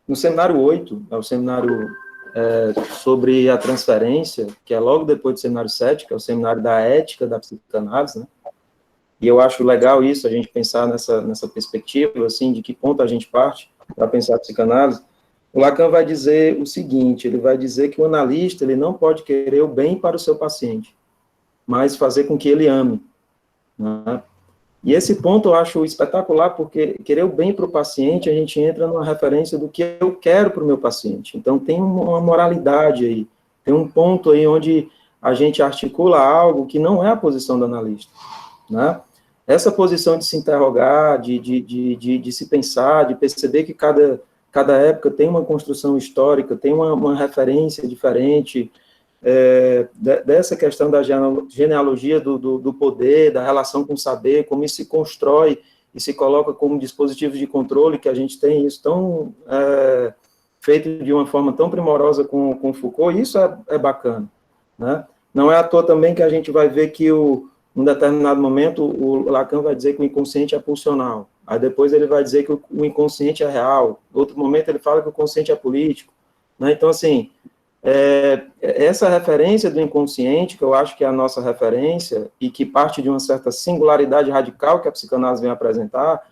no seminário 8, é o seminário sobre a transferência, que é logo depois do seminário 7, que é o seminário da ética da psicanálise, né? E eu acho legal isso, a gente pensar nessa perspectiva, assim, de que ponto a gente parte para pensar a psicanálise. O Lacan vai dizer o seguinte, ele vai dizer que o analista, ele não pode querer o bem para o seu paciente, mas fazer com que ele ame, né? E esse ponto eu acho espetacular, porque querer o bem para o paciente, a gente entra numa referência do que eu quero para o meu paciente. Então, tem uma moralidade aí, tem um ponto aí onde a gente articula algo que não é a posição do analista, né? Essa posição de se interrogar, de se pensar, de perceber que cada época tem uma construção histórica, tem uma referência diferente, dessa questão da genealogia do poder, da relação com o saber, como isso se constrói e se coloca como dispositivos de controle, que a gente tem isso tão feito de uma forma tão primorosa com Foucault, isso é bacana, né? Não é à toa também que a gente vai ver que num determinado momento o Lacan vai dizer que o inconsciente é pulsional, aí depois ele vai dizer que o inconsciente é real, outro momento ele fala que o consciente é político, né? Então, assim, essa referência do inconsciente, que eu acho que é a nossa referência, e que parte de uma certa singularidade radical que a psicanálise vem apresentar,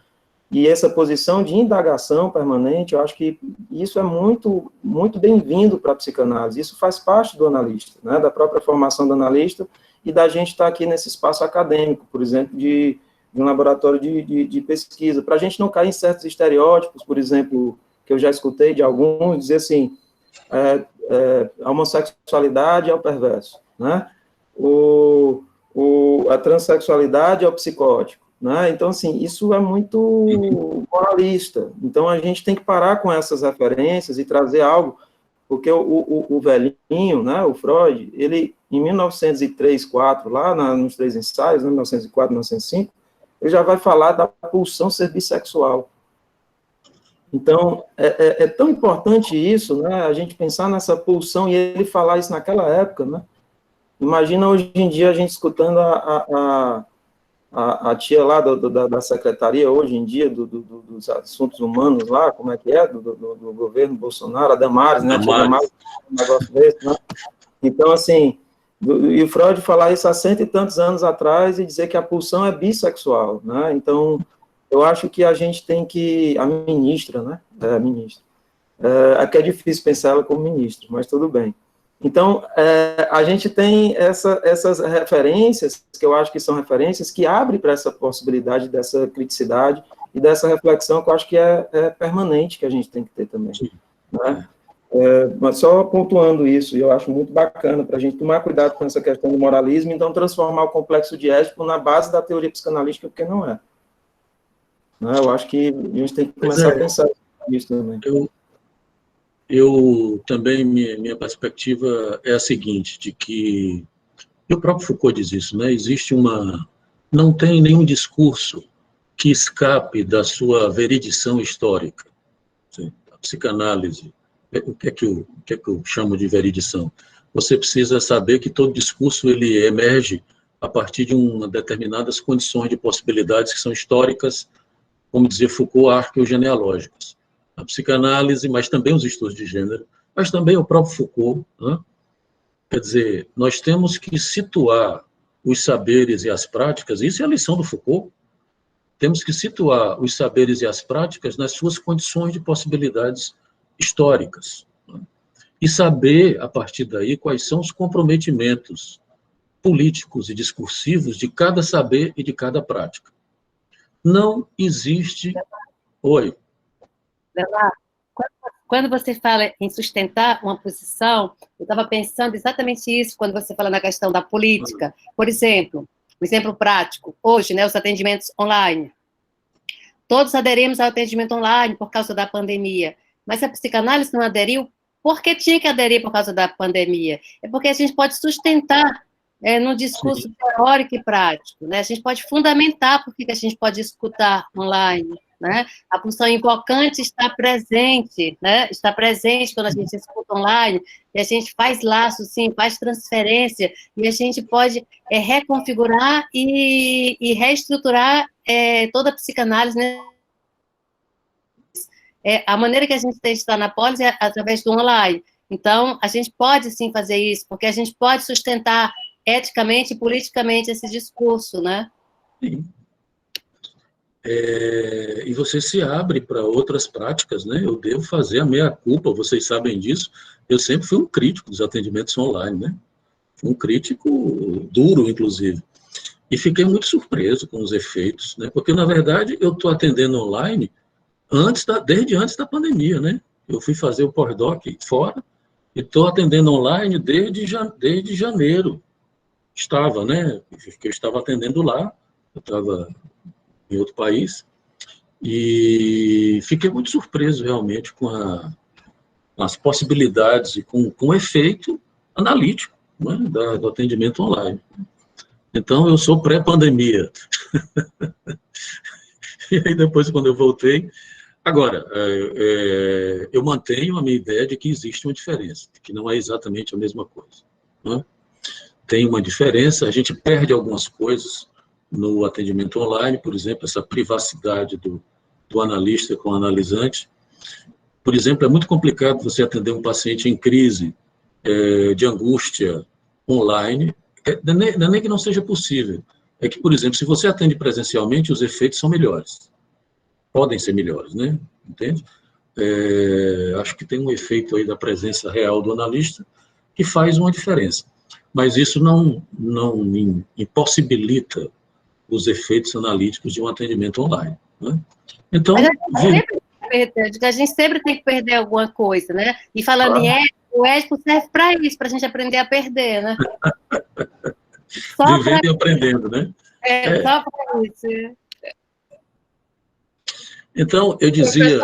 e essa posição de indagação permanente, eu acho que isso é muito, muito bem-vindo para a psicanálise, isso faz parte do analista, né, da própria formação do analista, e da gente estar aqui nesse espaço acadêmico, por exemplo, de um laboratório de pesquisa, para a gente não cair em certos estereótipos, por exemplo, que eu já escutei de alguns, dizer assim, a homossexualidade é o perverso, né? A transexualidade é o psicótico, né? Então, assim, isso é muito moralista. Então, a gente tem que parar com essas referências e trazer algo, porque o velhinho, né, o Freud, ele, em 1903, 4, lá nos três ensaios, né, 1904, 1905, ele já vai falar da pulsão ser bissexual. Então, é tão importante isso, né, a gente pensar nessa pulsão e ele falar isso naquela época, né? Imagina hoje em dia a gente escutando a tia lá da secretaria, hoje em dia, dos assuntos humanos lá, como é que é, do governo Bolsonaro, a Damares, né, a tia Damares, um negócio desse, né? Então, assim, e o Freud falar isso há 100 e tantos anos atrás e dizer que a pulsão é bissexual, né? Então, eu acho que a gente tem que... A ministra, né? A ministra. Aqui é difícil pensar ela como ministra, mas tudo bem. Então, a gente tem essas referências, que eu acho que são referências, que abrem para essa possibilidade dessa criticidade e dessa reflexão que eu acho que é permanente, que a gente tem que ter também, né? Mas só pontuando isso, e eu acho muito bacana para a gente tomar cuidado com essa questão do moralismo, então transformar o complexo de Édipo na base da teoria psicanalítica, porque não é. Né? Eu acho que a gente tem que começar a pensar nisso também. Eu também, minha perspectiva é a seguinte, de que, e o próprio Foucault diz isso, né? Não tem nenhum discurso que escape da sua veridição histórica. A psicanálise, o que é que eu chamo de veridição? Você precisa saber que todo discurso ele emerge a partir de determinadas condições de possibilidades que são históricas, como dizia Foucault, arqueogenealógicas. A psicanálise, mas também os estudos de gênero, mas também o próprio Foucault, né? Quer dizer, nós temos que situar os saberes e as práticas, isso é a lição do Foucault, temos que situar os saberes e as práticas nas suas condições de possibilidades históricas, né? E saber, a partir daí, quais são os comprometimentos políticos e discursivos de cada saber e de cada prática. Não existe... Oi. Leonardo, quando você fala em sustentar uma posição, eu estava pensando exatamente isso quando você fala na questão da política. Por exemplo, um exemplo prático, hoje, né, os atendimentos online. Todos aderimos ao atendimento online por causa da pandemia, mas a psicanálise não aderiu. Por que tinha que aderir por causa da pandemia? É porque a gente pode sustentar no discurso teórico e prático, né? A gente pode fundamentar por que a gente pode escutar online, né? A função invocante está presente, né? Está presente quando a gente escuta online, e a gente faz laço, sim, faz transferência, e a gente pode reconfigurar e reestruturar toda a psicanálise, né? a maneira que a gente tem de estar na polis é através do online. Então, a gente pode, sim, fazer isso, porque a gente pode sustentar eticamente e politicamente esse discurso, né? Sim. E você se abre para outras práticas, né? Eu devo fazer a meia-culpa, vocês sabem disso. Eu sempre fui um crítico dos atendimentos online, né? Fui um crítico duro, inclusive. E fiquei muito surpreso com os efeitos, né? Porque, na verdade, eu estou atendendo online desde antes da pandemia, né? Eu fui fazer o pós-doc fora e estou atendendo online desde janeiro. Estava, né? Eu estava atendendo lá, eu estava em outro país, e fiquei muito surpreso, realmente, com as possibilidades e com o efeito analítico, né, do atendimento online. Então, eu sou pré-pandemia. E aí, depois, quando eu voltei... Agora, eu mantenho a minha ideia de que existe uma diferença, que não é exatamente a mesma coisa, né? Tem uma diferença, a gente perde algumas coisas no atendimento online, por exemplo, essa privacidade do analista com o analisante. Por exemplo, é muito complicado você atender um paciente em crise de angústia online, não é nem que não seja possível, é que, por exemplo, se você atende presencialmente, os efeitos são melhores. Podem ser melhores, né? Entende? Acho que tem um efeito aí da presença real do analista que faz uma diferença. Mas isso não impossibilita os efeitos analíticos de um atendimento online, né? Então, a gente sempre tem que perder alguma coisa, né? E falando em ético, o ético serve para isso, para a gente aprender a perder, né? Vivendo e aprendendo, né? Só para isso. Então, eu dizia...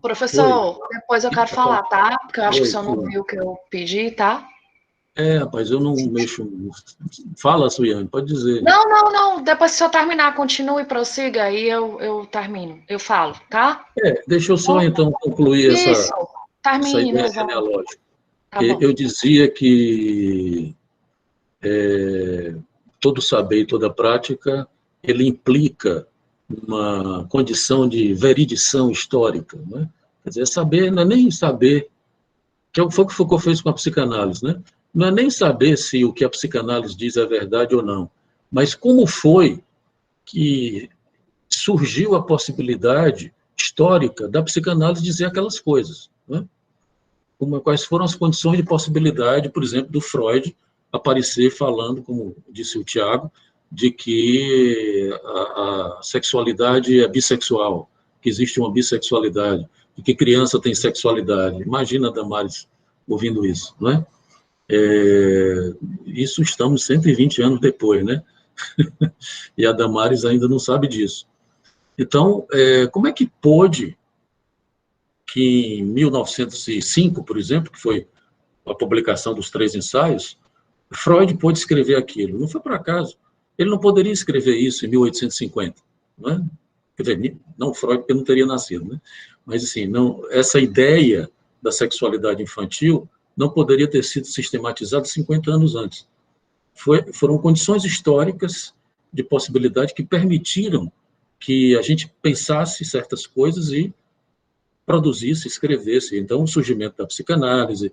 Professor, depois eu quero falar, tá? Porque eu acho que o senhor não viu o que eu pedi, tá? Rapaz, eu não mexo... Fala, Suiane, pode dizer. Não. Depois que o senhor terminar, continue, prossiga, aí eu termino. Eu falo, tá? Deixa eu só, então, concluir essa ideia exato. genealógica. Tá bom. Eu dizia que todo saber e toda prática, ele implica uma condição de veridição histórica, né? Quer dizer, saber não é nem saber, que foi o que Foucault fez com a psicanálise, né? Não é nem saber se o que a psicanálise diz é verdade ou não, mas como foi que surgiu a possibilidade histórica da psicanálise dizer aquelas coisas, né? Quais foram as condições de possibilidade, por exemplo, do Freud aparecer falando, como disse o Tiago, de que a sexualidade é bissexual, que existe uma bissexualidade, e que criança tem sexualidade. Imagina a Damares ouvindo isso, né? Isso estamos 120 anos depois, né? E a Damares ainda não sabe disso. Então, como é que pôde que em 1905, por exemplo, que foi a publicação dos 3 ensaios, Freud pôde escrever aquilo? Não foi por acaso. Ele não poderia escrever isso em 1850, né? Quer dizer, não Freud, porque não teria nascido, né? Mas, assim, não, essa ideia da sexualidade infantil não poderia ter sido sistematizada 50 anos antes. Foram condições históricas de possibilidade que permitiram que a gente pensasse certas coisas e produzisse, escrevesse. Então, o surgimento da psicanálise,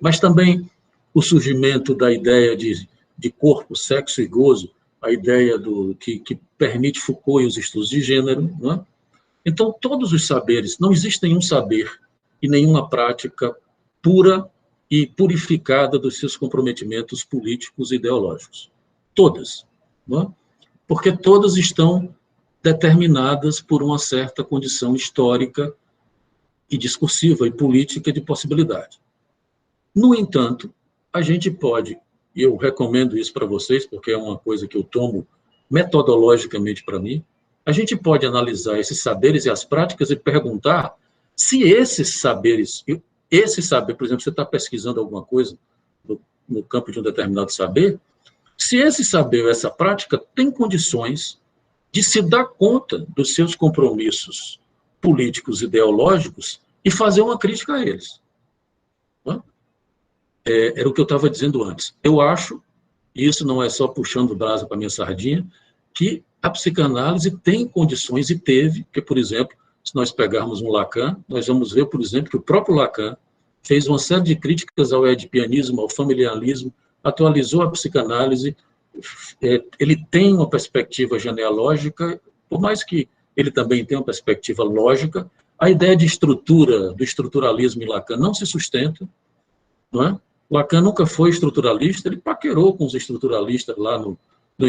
mas também o surgimento da ideia de corpo, sexo e gozo, a ideia que permite Foucault e os estudos de gênero, né? Então, todos os saberes, não existe nenhum saber e nenhuma prática pura e purificada dos seus comprometimentos políticos e ideológicos. Todas, né? Porque todas estão determinadas por uma certa condição histórica e discursiva e política de possibilidade. No entanto, a gente pode, e eu recomendo isso para vocês, porque é uma coisa que eu tomo metodologicamente para mim, a gente pode analisar esses saberes e as práticas e perguntar se esses saberes, por exemplo, você está pesquisando alguma coisa no campo de um determinado saber, se esse saber ou essa prática tem condições de se dar conta dos seus compromissos políticos, ideológicos, e fazer uma crítica a eles. Era o que eu estava dizendo antes. Eu acho, e isso não é só puxando brasa para a minha sardinha, que a psicanálise tem condições, e teve, que, por exemplo, se nós pegarmos um Lacan, nós vamos ver, por exemplo, que o próprio Lacan fez uma série de críticas ao edipianismo, ao familiarismo, atualizou a psicanálise, ele tem uma perspectiva genealógica, por mais que ele também tenha uma perspectiva lógica, a ideia de estrutura, do estruturalismo em Lacan não se sustenta, não é? Lacan nunca foi estruturalista, ele paquerou com os estruturalistas lá no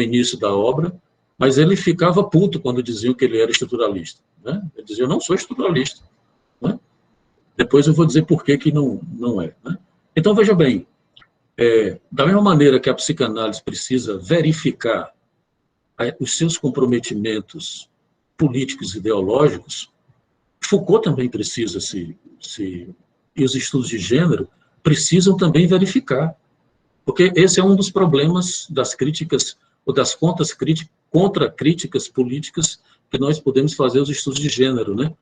início da obra, mas ele ficava puto quando diziam que ele era estruturalista, né? Ele dizia, eu não sou estruturalista, né? Depois eu vou dizer por que não é, né? Então, veja bem, da mesma maneira que a psicanálise precisa verificar os seus comprometimentos políticos e ideológicos, Foucault também precisa e os estudos de gênero precisam também verificar, porque esse é um dos problemas das críticas, ou das contra-críticas políticas que nós podemos fazer aos estudos de gênero, né?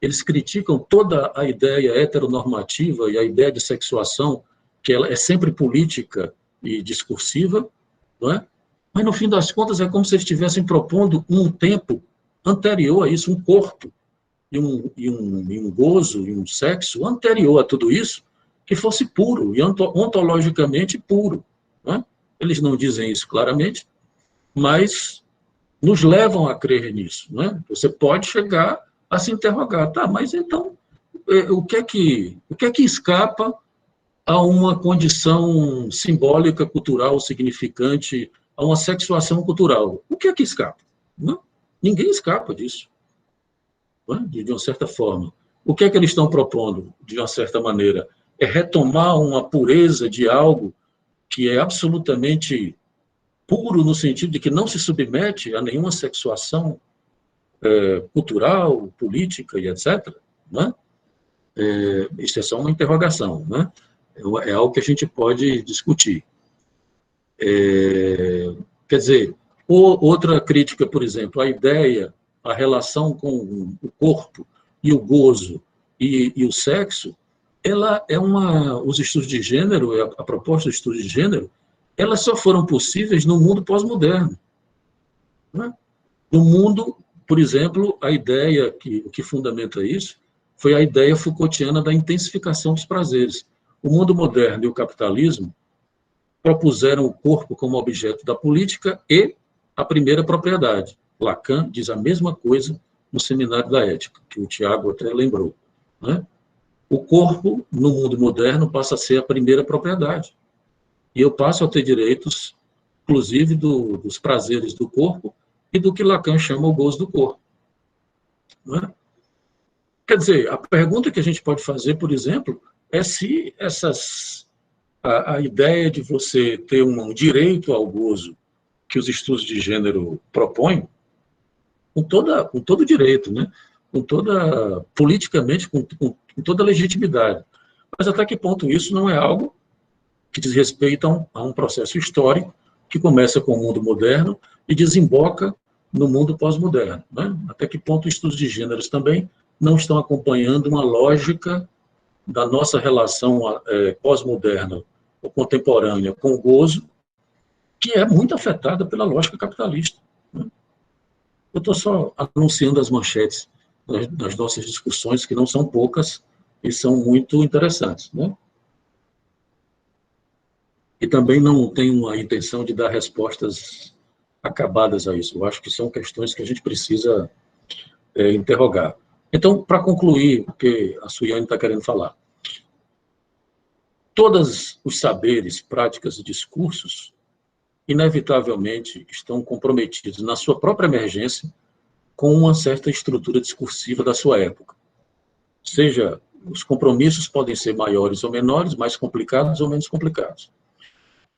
Eles criticam toda a ideia heteronormativa e a ideia de sexuação, que ela é sempre política e discursiva, não é? Mas, no fim das contas, é como se eles estivessem propondo um tempo anterior a isso, um corpo, e um gozo, e um sexo anterior a tudo isso, que fosse puro, e ontologicamente puro. Não é? Eles não dizem isso claramente, mas nos levam a crer nisso. Não é? Você pode chegar a se interrogar, tá, mas então, o que é que escapa a uma condição simbólica, cultural, significante, a uma sexuação cultural? O que é que escapa? Não? Ninguém escapa disso, não é? De uma certa forma. O que é que eles estão propondo, de uma certa maneira? É retomar uma pureza de algo que é absolutamente puro, no sentido de que não se submete a nenhuma sexuação cultural, política e etc. Né? Isso é só uma interrogação, né? É algo que a gente pode discutir. Quer dizer, outra crítica, por exemplo, a relação com o corpo e o gozo e o sexo, ela é os estudos de gênero, a proposta dos estudos de gênero, elas só foram possíveis no mundo pós-moderno. Né? No mundo, por exemplo, a ideia o que fundamenta isso foi a ideia Foucaultiana da intensificação dos prazeres. O mundo moderno e o capitalismo propuseram o corpo como objeto da política e a primeira propriedade. Lacan diz a mesma coisa no Seminário da Ética, que o Tiago até lembrou. Né? O corpo, no mundo moderno, passa a ser a primeira propriedade. E eu passo a ter direitos, inclusive, dos prazeres do corpo e do que Lacan chama o gozo do corpo. Né? Quer dizer, a pergunta que a gente pode fazer, por exemplo, é se a ideia de você ter um direito ao gozo que os estudos de gênero propõem, com todo direito, né? Politicamente, com toda legitimidade. Mas até que ponto isso não é algo que diz respeito a um processo histórico que começa com o mundo moderno e desemboca no mundo pós-moderno. Né? Até que ponto os estudos de gêneros também não estão acompanhando uma lógica da nossa relação pós-moderna ou contemporânea com o gozo, que é muito afetada pela lógica capitalista. Né? Eu estou só anunciando as manchetes das nossas discussões, que não são poucas e são muito interessantes. Né? E também não tenho a intenção de dar respostas acabadas a isso. Eu acho que são questões que a gente precisa interrogar. Então, para concluir o que a Suiane está querendo falar, todos os saberes, práticas e discursos, inevitavelmente, estão comprometidos na sua própria emergência com uma certa estrutura discursiva da sua época. Seja, os compromissos podem ser maiores ou menores, mais complicados ou menos complicados.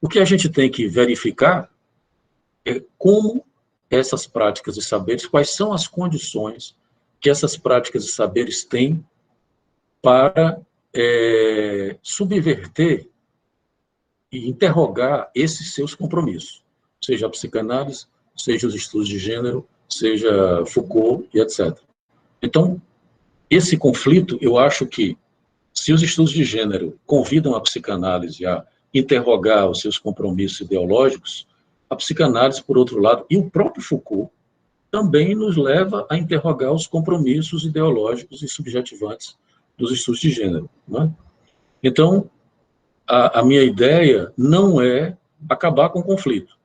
O que a gente tem que verificar é como essas práticas e saberes, quais são as condições que essas práticas e saberes têm para subverter e interrogar esses seus compromissos, seja a psicanálise, seja os estudos de gênero, seja Foucault e etc. Então, esse conflito, eu acho que, se os estudos de gênero convidam a psicanálise a interrogar os seus compromissos ideológicos, a psicanálise, por outro lado, e o próprio Foucault, também nos leva a interrogar os compromissos ideológicos e subjetivantes dos estudos de gênero, né? Então, a minha ideia não é acabar com o conflito.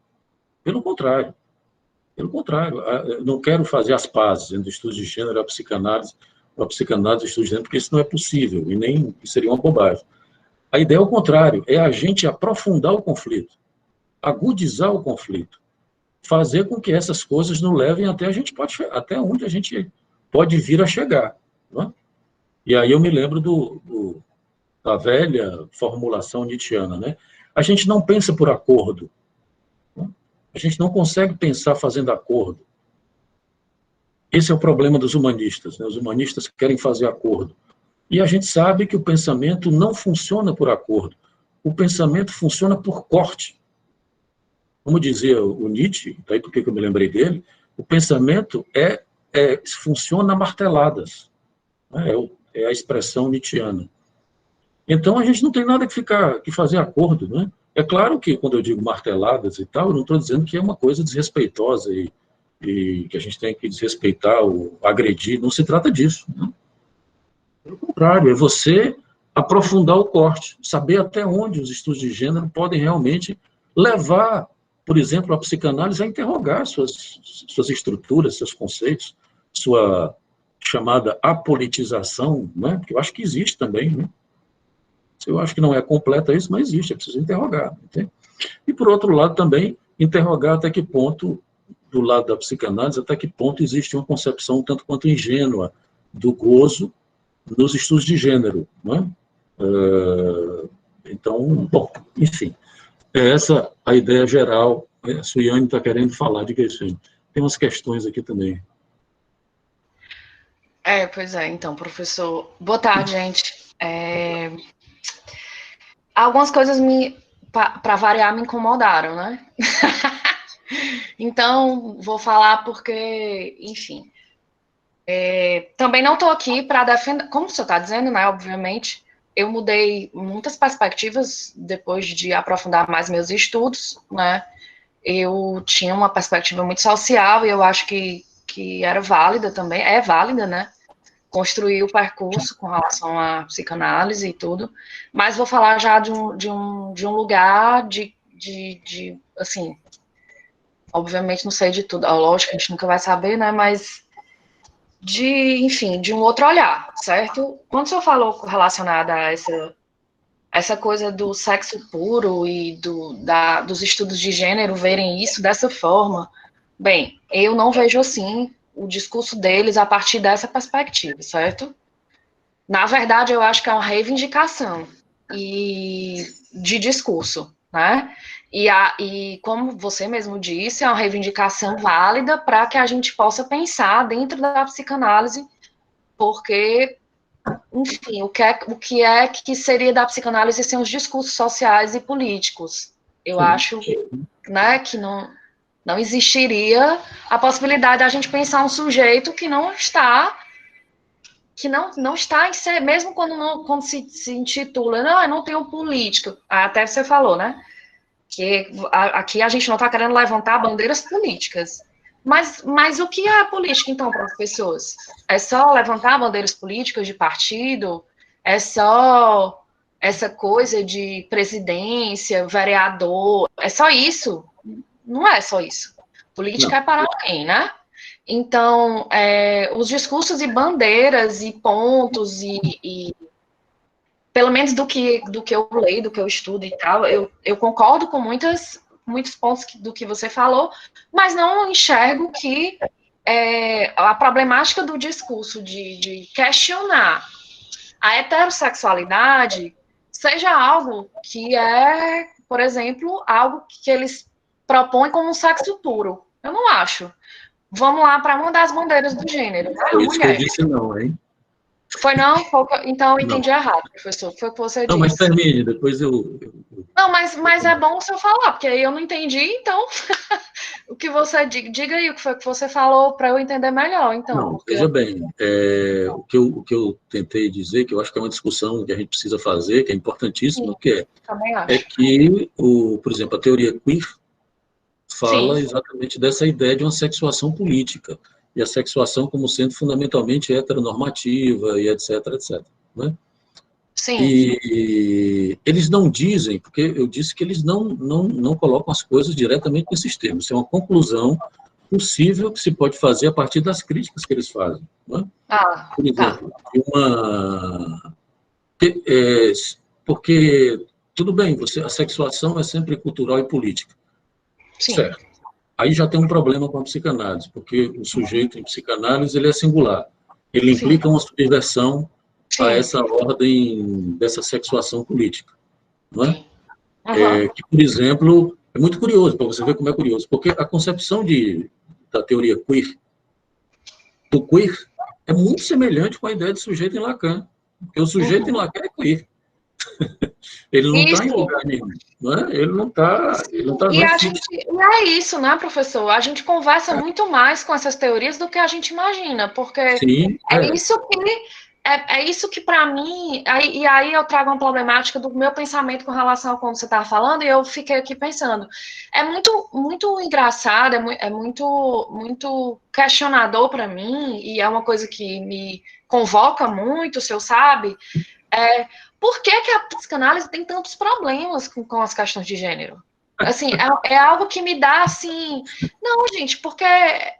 Pelo contrário, eu não quero fazer as pazes entre estudos de gênero e a psicanálise e estudos de gênero, porque isso não é possível, e nem seria uma bobagem. A ideia é o contrário, é a gente aprofundar o conflito, agudizar o conflito, fazer com que essas coisas nos levem até onde a gente pode vir a chegar, não é? E aí eu me lembro da velha formulação nietzschiana, né? A gente não pensa por acordo, né? A gente não consegue pensar fazendo acordo. Esse é o problema dos humanistas, né? Os humanistas querem fazer acordo. E a gente sabe que o pensamento não funciona por acordo. O pensamento funciona por corte. Como dizia o Nietzsche, daí por que eu me lembrei dele, o pensamento funciona a marteladas, né? É a expressão nietzschiana. Então, a gente não tem nada que fazer acordo, né? É claro que, quando eu digo marteladas e tal, eu não estou dizendo que é uma coisa desrespeitosa e que a gente tem que desrespeitar ou agredir. Não se trata disso, né? Pelo contrário, é você aprofundar o corte, saber até onde os estudos de gênero podem realmente levar, por exemplo, a psicanálise a interrogar suas estruturas, seus conceitos, sua chamada apolitização, né? Porque eu acho que existe também, né? Eu acho que não é completa isso, mas existe, é preciso interrogar. Entende? E, por outro lado, também interrogar até que ponto, do lado da psicanálise, até que ponto existe uma concepção tanto quanto ingênua do gozo nos estudos de gênero. Né? Então, bom, enfim, é essa a ideia geral. A Suiane está querendo falar de que isso. Tem umas questões aqui também. Pois é, então, professor. Boa tarde, gente. Algumas coisas para variar, me incomodaram, né? Então, vou falar porque, enfim. Também não estou aqui para defender, como o senhor está dizendo, né? Obviamente, eu mudei muitas perspectivas depois de aprofundar mais meus estudos, né? Eu tinha uma perspectiva muito social e eu acho que era válida também, é válida, né? Construir o percurso com relação à psicanálise e tudo, mas vou falar já de um lugar de assim, obviamente não sei de tudo, lógico, a gente nunca vai saber, né, mas enfim, de um outro olhar, certo? Quando o senhor falou relacionado a essa coisa do sexo puro e dos estudos de gênero verem isso dessa forma, bem, eu não vejo assim o discurso deles a partir dessa perspectiva, certo? Na verdade, eu acho que é uma reivindicação de discurso, né? E como você mesmo disse, é uma reivindicação válida para que a gente possa pensar dentro da psicanálise, porque, enfim, o que seria da psicanálise sem os discursos sociais e políticos? Eu acho, né, que não existiria a possibilidade de a gente pensar um sujeito que não está em ser, mesmo quando se intitula, não, eu não tenho político, até você falou, né, que aqui a gente não está querendo levantar bandeiras políticas, mas o que é política, então, para as pessoas? É só levantar bandeiras políticas de partido? É só essa coisa de presidência, vereador? É só isso? Não é só isso. Política é para alguém, né? Então, os discursos e bandeiras e pontos e pelo menos do que eu leio, do que eu estudo e tal, eu concordo com muitos pontos do que você falou, mas não enxergo que a problemática do discurso de questionar a heterossexualidade seja algo que é, por exemplo, algo que eles propõem como um sexo puro. Eu não acho. Vamos lá para uma das bandeiras do gênero. Foi isso que eu disse não, hein? Foi não? Então eu entendi errado, professor. Foi o que você disse. Não, mas termine, depois eu... Não, mas é bom o senhor falar, porque aí eu não entendi, então... o que você... Diga aí o que foi que você falou para eu entender melhor, então. Não, porque... veja bem, o que eu tentei dizer, que eu acho que é uma discussão que a gente precisa fazer, que é importantíssima, que é que, por exemplo, a teoria queer fala exatamente dessa ideia de uma sexuação política, e a sexuação como sendo fundamentalmente heteronormativa, e etc, etc. Né? Sim. E eles não dizem, porque eu disse que eles não colocam as coisas diretamente nesses termos, isso é uma conclusão possível que se pode fazer a partir das críticas que eles fazem. Né? Por exemplo, porque, tudo bem, a sexuação é sempre cultural e política. Sim. Certo. Aí já tem um problema com a psicanálise, porque o sujeito em psicanálise ele é singular. Ele implica uma subversão a essa ordem dessa sexuação política. Não é? Que, por exemplo, é muito curioso, para você ver como é curioso, porque a concepção da teoria queer, do queer, é muito semelhante com a ideia de sujeito em Lacan. Porque o sujeito em Lacan é queer. Ele não está em lugar nenhum, não é? Ele não está. E é isso, né, professor? A gente conversa muito mais com essas teorias do que a gente imagina, porque Sim, isso que para mim, e aí eu trago uma problemática do meu pensamento com relação a como você estava falando, e eu fiquei aqui pensando, é muito engraçado, é muito questionador para mim, e é uma coisa que me convoca muito, o senhor sabe, por que a psicanálise tem tantos problemas com as questões de gênero? Assim, é algo que me dá, assim... Não, gente, porque é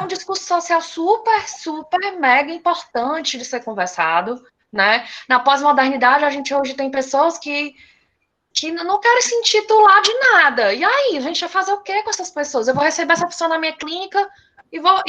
um discurso social super, super, mega importante de ser conversado, né? Na pós-modernidade, a gente hoje tem pessoas que não querem se intitular de nada. E aí, a gente vai fazer o quê com essas pessoas? Eu vou receber essa pessoa na minha clínica e vou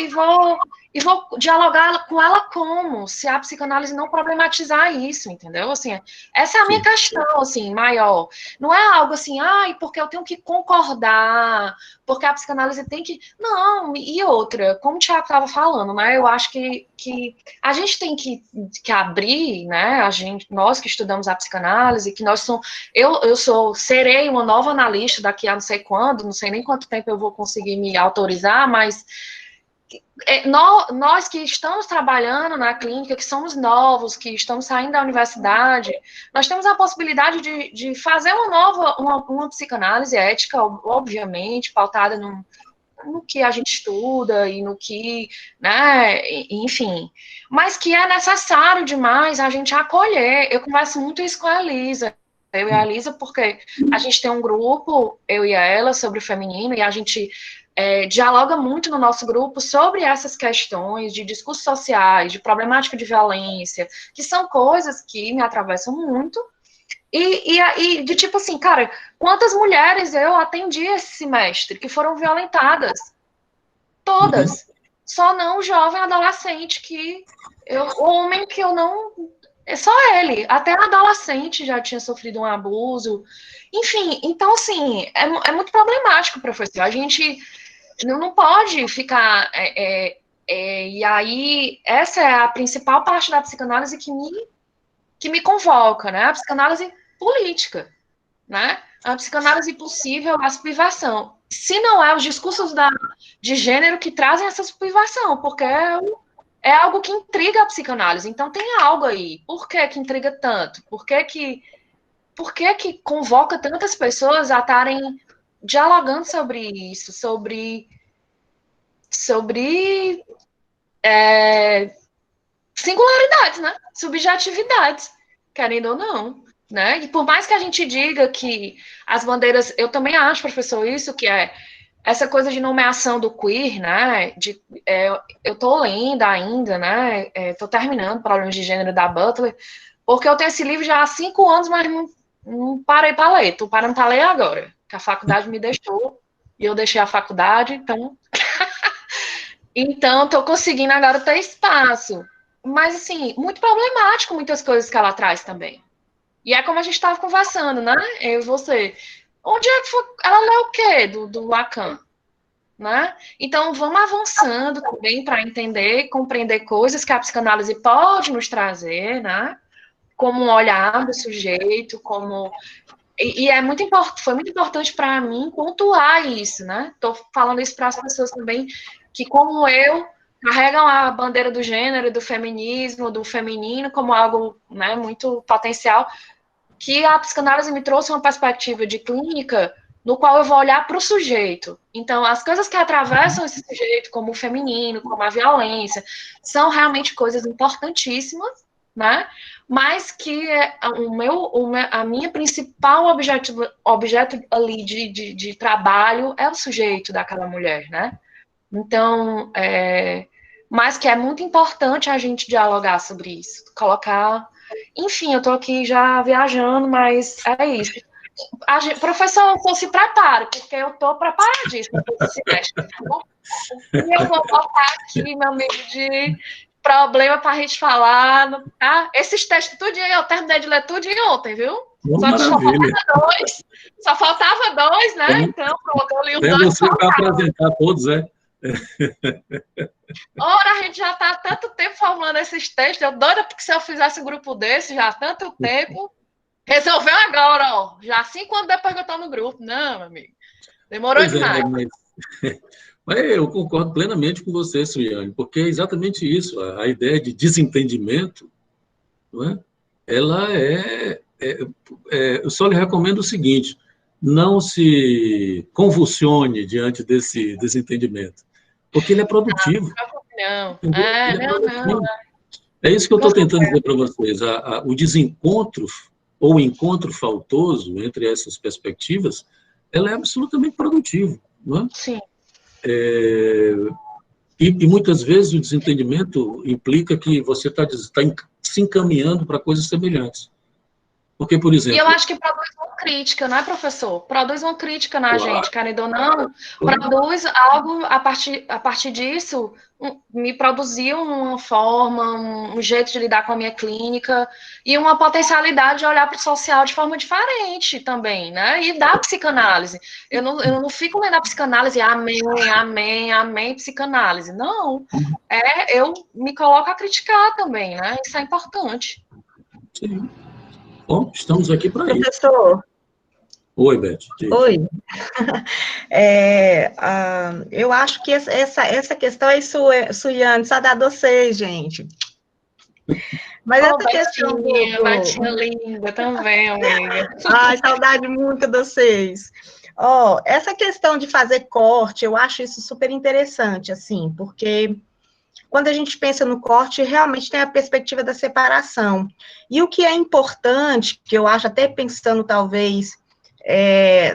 dialogar com ela como? Se a psicanálise não problematizar isso, entendeu? Assim, essa é a minha questão, assim, maior. Não é algo assim, porque eu tenho que concordar, porque a psicanálise tem que... Não, e outra, como o Thiago estava falando, né? Eu acho que a gente tem que abrir, né? Nós que estudamos a psicanálise, que nós somos... serei uma nova analista daqui a não sei quando, não sei nem quanto tempo eu vou conseguir me autorizar, mas nós que estamos trabalhando na clínica, que somos novos, que estamos saindo da universidade, nós temos a possibilidade de fazer uma psicanálise ética, obviamente, pautada no que a gente estuda e no que, né, enfim, mas que é necessário demais a gente acolher. Eu converso muito isso com a Elisa, eu e a Elisa, porque a gente tem um grupo, eu e ela, sobre o feminino, e a gente dialoga muito no nosso grupo sobre essas questões de discursos sociais, de problemática de violência, que são coisas que me atravessam muito, e de tipo assim, cara, quantas mulheres eu atendi esse semestre que foram violentadas? Todas. Só não o jovem adolescente o homem que eu não... É só ele. Até adolescente já tinha sofrido um abuso. Enfim, então, assim, é muito problemático, professor. A gente não pode ficar... e aí, essa é a principal parte da psicanálise que me convoca, né? A psicanálise política, né? A psicanálise possível, a subversão. Se não é os discursos de gênero que trazem essa subversão, porque é algo que intriga a psicanálise. Então tem algo aí. Por que intriga tanto? Por que convoca tantas pessoas a estarem dialogando sobre isso, sobre singularidades, né? Subjetividades, querendo ou não, né? E por mais que a gente diga que as bandeiras, eu também acho, professor, isso que é essa coisa de nomeação do queer, né? Eu tô lendo ainda, né? Tô terminando Problemas de Gênero da Butler, porque eu tenho esse livro já há 5 anos, mas não parei para ler. Tô parando para ler agora, que a faculdade me deixou e eu deixei a faculdade, então então tô conseguindo agora ter espaço. Mas, assim, muito problemático muitas coisas que ela traz também. E é como a gente estava conversando, né? Eu e você. Onde é que foi? Ela leu o quê do Lacan? Né? Então, vamos avançando também para entender, compreender coisas que a psicanálise pode nos trazer, né? Como um olhar do sujeito, como... E foi muito importante para mim pontuar isso, né? Estou falando isso para as pessoas também que, como eu, carregam a bandeira do gênero, do feminismo, do feminino como algo, né, muito potencial, que a psicanálise me trouxe uma perspectiva de clínica no qual eu vou olhar para o sujeito. Então, as coisas que atravessam esse sujeito, como o feminino, como a violência, são realmente coisas importantíssimas, né? Mas que a minha principal objeto ali de trabalho é o sujeito daquela mulher, né? Então, mas que é muito importante a gente dialogar sobre isso, colocar... Enfim, eu estou aqui já viajando, mas é isso. Professor, se prepare, porque eu estou preparadíssima para esse semestre. E eu vou botar aqui, meu amigo, de problema para a gente falar. Tá? Esses textos, tudinho, eu terminei de ler tudo ontem, viu? Só faltava dois, né? Então, pronto, eu li os dois. Você para apresentar todos, é? Ora, a gente já está há tanto tempo formulando esses textos, eu doida porque se eu fizesse um grupo desse já há tanto tempo, resolveu agora, ó, já 5 anos depois que eu estou no grupo. Não, meu amigo, demorou demais. Mas eu concordo plenamente com você, Suiane, porque é exatamente isso, a ideia de desentendimento, não é? Ela eu só lhe recomendo o seguinte, não se convulsione diante desse desentendimento, porque ele é produtivo. Não. É isso que eu estou tentando dizer para vocês. O desencontro ou o encontro faltoso entre essas perspectivas, ela é absolutamente produtivo, não é? Sim. E muitas vezes o desentendimento implica que você está se encaminhando para coisas semelhantes. Porque, por exemplo... E eu acho que produz uma crítica, não é, professor? Produz uma crítica na gente, querendo ou não. Produz algo, a partir disso, me produziu uma forma, um jeito de lidar com a minha clínica e uma potencialidade de olhar para o social de forma diferente também, né? E da psicanálise. Eu não fico lendo a psicanálise, amém, psicanálise. Não. Eu me coloco a criticar também, né? Isso é importante. Sim. Bom, estamos aqui para isso. Professor. Oi, Beth. Oi. Eu acho que essa questão é Suiane, só dá vocês, gente. Mas essa questão Betinha linda também, amiga. Ai, saudade muito de vocês. Essa questão de fazer corte, eu acho isso super interessante, assim, porque... Quando a gente pensa no corte, realmente tem a perspectiva da separação. E o que é importante, que eu acho, até pensando talvez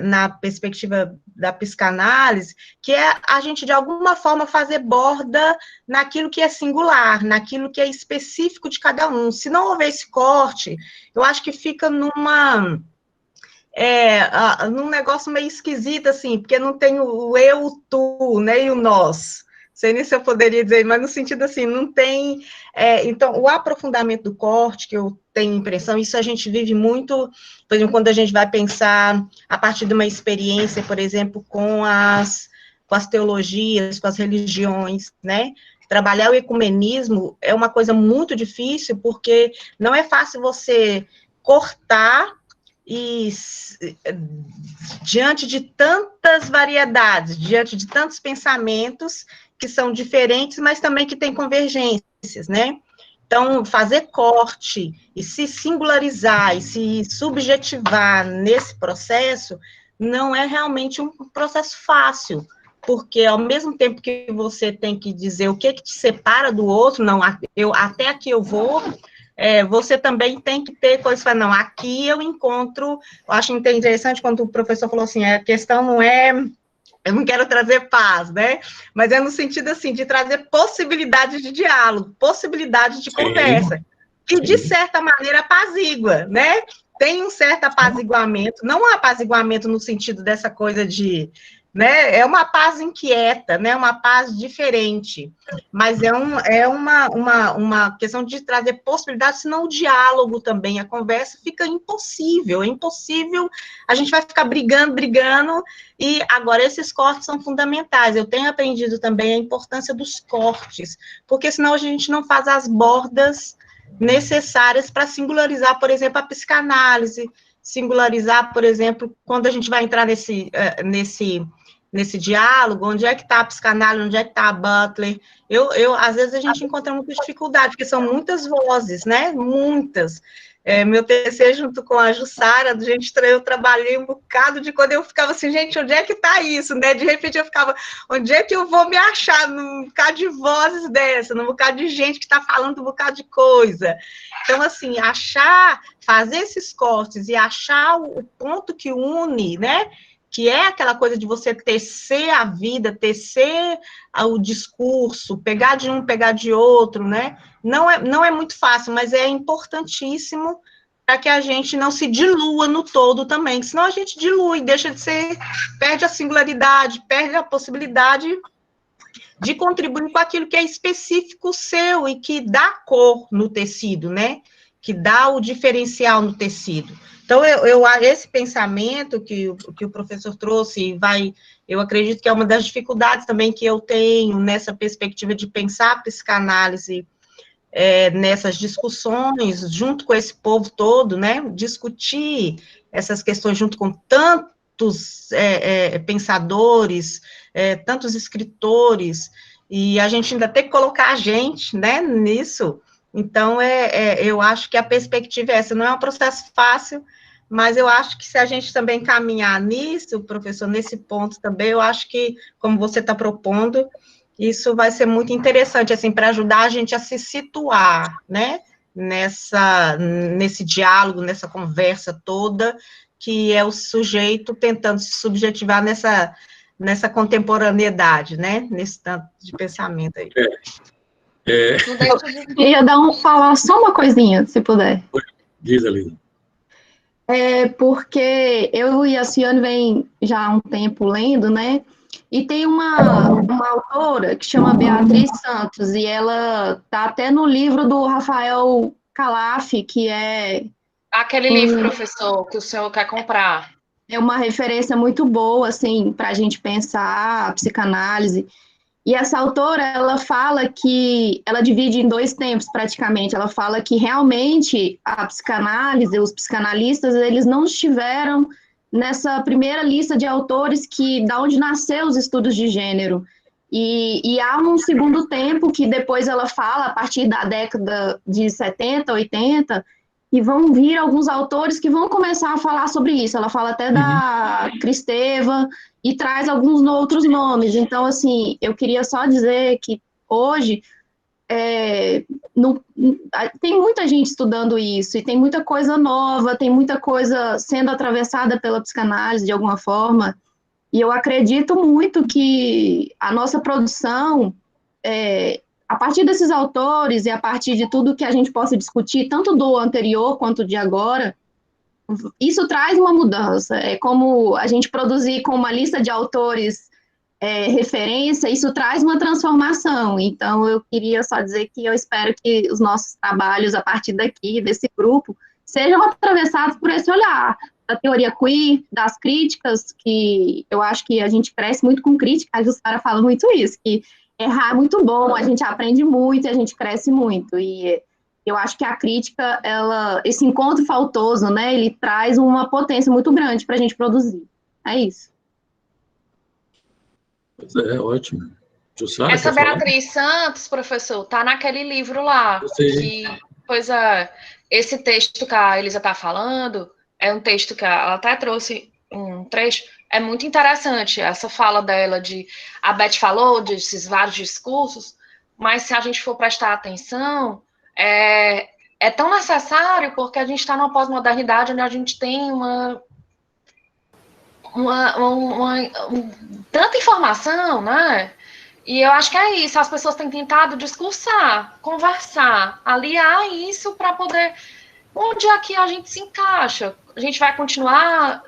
na perspectiva da psicanálise, que é a gente, de alguma forma, fazer borda naquilo que é singular, naquilo que é específico de cada um. Se não houver esse corte, eu acho que fica num negócio meio esquisito, assim, porque não tem o eu, o tu, né, e o nós. Sei nem se eu poderia dizer, mas no sentido assim, não tem... então, o aprofundamento do corte, que eu tenho impressão, isso a gente vive muito, por exemplo, quando a gente vai pensar a partir de uma experiência, por exemplo, com as teologias, com as religiões, né? Trabalhar o ecumenismo é uma coisa muito difícil, porque não é fácil você cortar e diante de tantas variedades, diante de tantos pensamentos que são diferentes, mas também que têm convergências, né? Então, fazer corte e se singularizar e se subjetivar nesse processo não é realmente um processo fácil, porque ao mesmo tempo que você tem que dizer o que te separa do outro, não, até aqui eu vou, você também tem que ter coisas para não, aqui eu encontro, eu acho interessante quando o professor falou assim, a questão não é, eu não quero trazer paz, né, mas é no sentido assim, de trazer possibilidade de diálogo, possibilidade de conversa, e de certa maneira apazigua, né, tem um certo apaziguamento, não um apaziguamento no sentido dessa coisa de, né, é uma paz inquieta, né, uma paz diferente, mas é uma questão de trazer possibilidade, senão o diálogo também, a conversa fica impossível, é impossível, a gente vai ficar brigando, e agora esses cortes são fundamentais, eu tenho aprendido também a importância dos cortes, porque senão a gente não faz as bordas necessárias para singularizar, por exemplo, a psicanálise, singularizar, por exemplo, quando a gente vai entrar nesse diálogo, onde é que está a psicanálise, onde é que está a Butler, às vezes a gente encontra muita dificuldade, porque são muitas vozes, né, muitas, meu TCC junto com a Jussara, eu trabalhei um bocado de quando eu ficava assim, gente, onde é que está isso, né? De repente eu ficava, onde é que eu vou me achar num bocado de vozes dessa, num bocado de gente que está falando um bocado de coisa. Então, assim, fazer esses cortes e achar o ponto que une, né? Que é aquela coisa de você tecer a vida, tecer o discurso, pegar de um, pegar de outro, né? Não é muito fácil, mas é importantíssimo para que a gente não se dilua no todo também, senão a gente dilui, deixa de ser, perde a singularidade, perde a possibilidade de contribuir com aquilo que é específico seu e que dá cor no tecido, né? Que dá o diferencial no tecido. Então, esse pensamento que o professor trouxe, eu acredito que é uma das dificuldades também que eu tenho nessa perspectiva de pensar a psicanálise nessas discussões, junto com esse povo todo, né, discutir essas questões junto com tantos pensadores, tantos escritores, e a gente ainda tem que colocar a gente, né, nisso. Então, eu acho que a perspectiva é essa, não é um processo fácil, mas eu acho que se a gente também caminhar nisso, professor, nesse ponto também, eu acho que, como você está propondo, isso vai ser muito interessante, assim, para ajudar a gente a se situar, né, nesse diálogo, nessa conversa toda, que é o sujeito tentando se subjetivar nessa contemporaneidade, né, nesse tanto de pensamento aí. Eu ia falar só uma coisinha, se puder. Diz, Alina. Porque eu e a Ciane vem já há um tempo lendo, né? E tem uma autora que chama Beatriz Santos, e ela tá até no livro do Rafael Calaf, que é... Aquele livro, professor, que o senhor quer comprar. É uma referência muito boa, assim, para a gente pensar a psicanálise. E essa autora, ela fala que, ela divide em 2 tempos, praticamente. Ela fala que, realmente, a psicanálise, os psicanalistas, eles não estiveram nessa primeira lista de autores da onde nasceu os estudos de gênero. E há um segundo tempo que depois ela fala, a partir da década de 70, 80, e vão vir alguns autores que vão começar a falar sobre isso. Ela fala até da Kristeva e traz alguns outros nomes. Então, assim, eu queria só dizer que hoje tem muita gente estudando isso, e tem muita coisa nova, tem muita coisa sendo atravessada pela psicanálise de alguma forma, e eu acredito muito que a nossa produção, a partir desses autores e a partir de tudo que a gente possa discutir, tanto do anterior quanto de agora, isso traz uma mudança. É como a gente produzir com uma lista de autores referência, isso traz uma transformação. Então, eu queria só dizer que eu espero que os nossos trabalhos, a partir daqui, desse grupo, sejam atravessados por esse olhar da teoria queer, das críticas, que eu acho que a gente cresce muito com crítica, a Jussara fala muito isso, que errar é muito bom, a gente aprende muito, a gente cresce muito, e eu acho que a crítica, esse encontro faltoso, né, ele traz uma potência muito grande para a gente produzir. É isso. Ótimo. Jussara, essa Beatriz Santos, professor, tá naquele livro lá. Pois é, esse texto que a Elisa está falando é um texto que ela até trouxe um trecho, é muito interessante, essa fala dela a Beth falou desses vários discursos, mas se a gente for prestar atenção, é tão necessário, porque a gente está numa pós-modernidade onde a gente tem tanta informação, né? E eu acho que é isso, as pessoas têm tentado discursar, conversar, aliar isso para poder... Onde é que a gente se encaixa? A gente vai continuar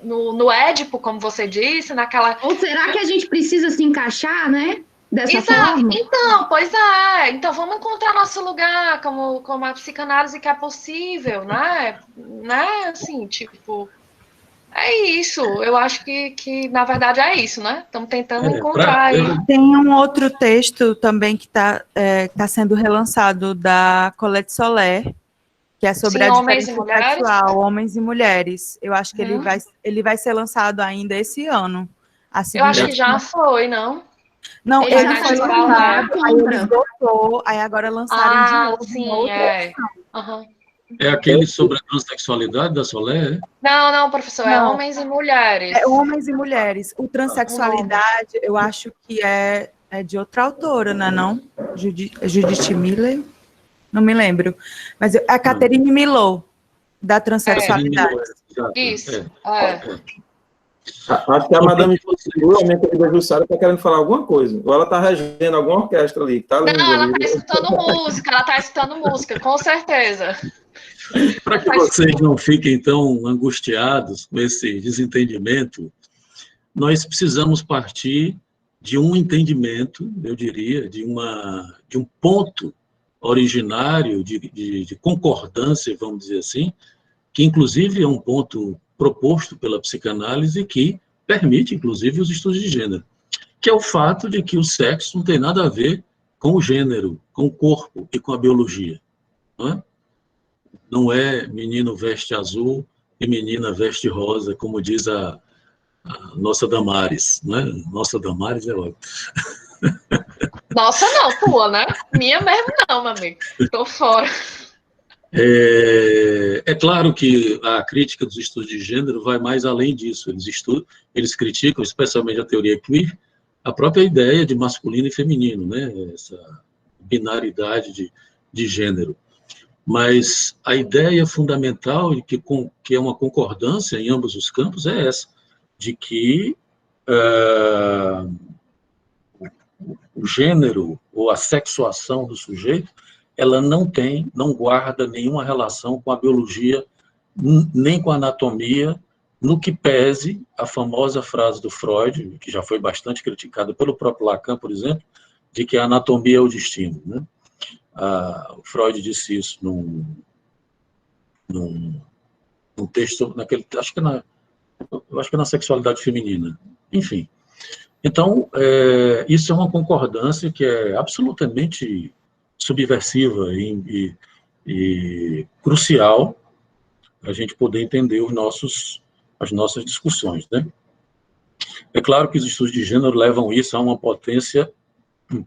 no Édipo, como você disse, naquela... Ou será que a gente precisa se encaixar, né? Dessa Exato. forma? Então, pois é. Então, vamos encontrar nosso lugar como a psicanálise que é possível, né? Assim, tipo... É isso, eu acho que na verdade é isso, né? Estamos tentando encontrar aí. Tem um outro texto também que está sendo relançado, da Colette Soler, que é sobre a diferença sexual, homens e mulheres. Eu acho que ele vai ser lançado ainda esse ano. Eu acho que já foi, não? Não, ele foi lançado, aí ele esgotou, aí agora lançaram de novo. Sim, outra Uhum. É aquele sobre a transexualidade da Solé? Não, professor, é homens e mulheres. É homens e mulheres. O transexualidade, eu acho que é de outra autora, não? Judith Miller? Não me lembro. Mas é a Catherine Milot, da transexualidade. Isso. Acho que a Madame Jussara está querendo falar alguma coisa. Ou ela está regendo alguma orquestra ali. Tá não, ela está escutando música, com certeza. Para que vocês não fiquem tão angustiados com esse desentendimento, nós precisamos partir de um entendimento, eu diria, de um ponto originário de concordância, vamos dizer assim, que inclusive é um ponto proposto pela psicanálise que permite, inclusive, os estudos de gênero, que é o fato de que o sexo não tem nada a ver com o gênero, com o corpo e com a biologia. Não é menino veste azul e menina veste rosa, como diz a nossa Damares, não é? Nossa Damares é ótimo. Nossa não, tua, né? Minha mesmo não, meu amigo. Estou fora. É claro que a crítica dos estudos de gênero vai mais além disso. Eles criticam, especialmente a teoria queer, a própria ideia de masculino e feminino, né? Essa binaridade de gênero. Mas a ideia fundamental, que é uma concordância em ambos os campos, é essa, de que o gênero ou a sexuação do sujeito, ela não guarda nenhuma relação com a biologia, nem com a anatomia, no que pese a famosa frase do Freud, que já foi bastante criticada pelo próprio Lacan, por exemplo, de que a anatomia é o destino, né? O Freud disse isso num texto, acho que é na sexualidade feminina. Enfim. Então, isso é uma concordância que é absolutamente subversiva e crucial para a gente poder entender as nossas discussões, né? É claro que os estudos de gênero levam isso a uma potência